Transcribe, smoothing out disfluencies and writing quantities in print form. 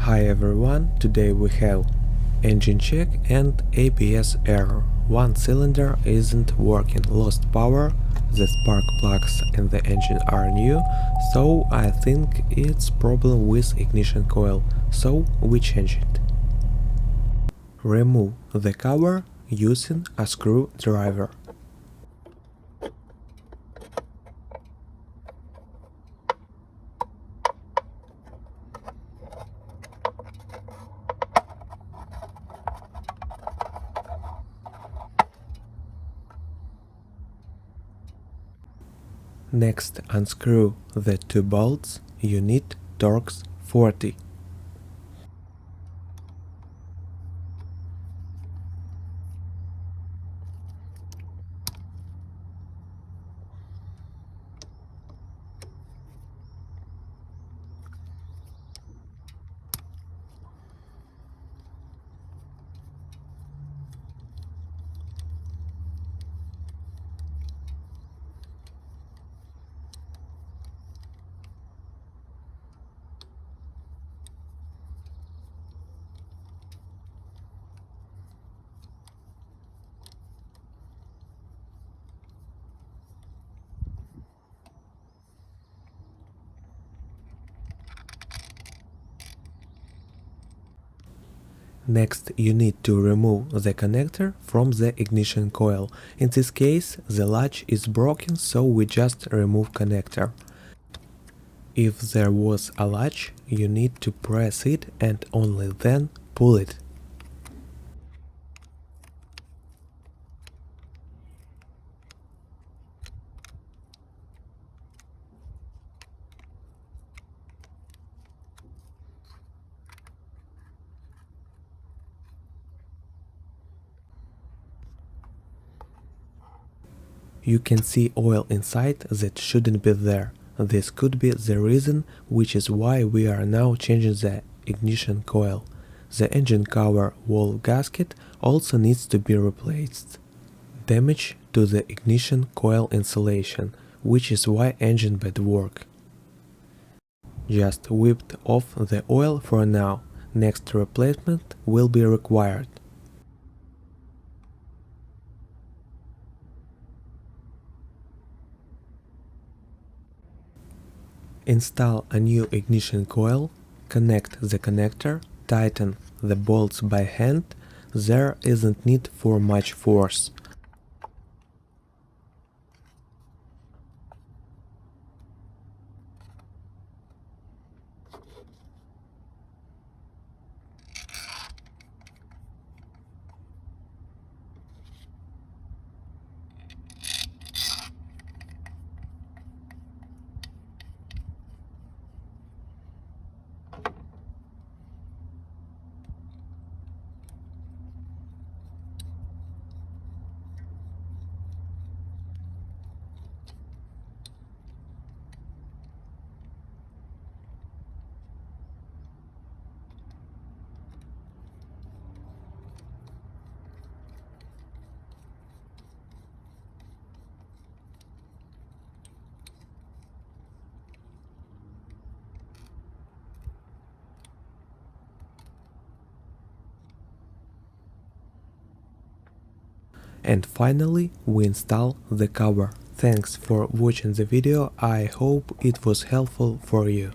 Hi everyone, today we have engine check and ABS error. One cylinder isn't working, lost power, the spark plugs in the engine are new, so I think it's problem with ignition coil, so we change it. Remove the cover using a screwdriver. Next, unscrew the two bolts. You need Torx 40. Next, you need to remove the connector from the ignition coil. In this case, the latch is broken, so we just remove connector. If there was a latch, you need to press it and only then pull it. You can see oil inside that shouldn't be there. This could be the reason, which is why we are now changing the ignition coil. The engine cover wall gasket also needs to be replaced. Damage to the ignition coil insulation, which is why engine bed work. Just whipped off the oil for now. Next replacement will be required. Install a new ignition coil, connect the connector, tighten the bolts by hand, there isn't need for much force. And finally, we install the cover. Thanks for watching the video, I hope it was helpful for you.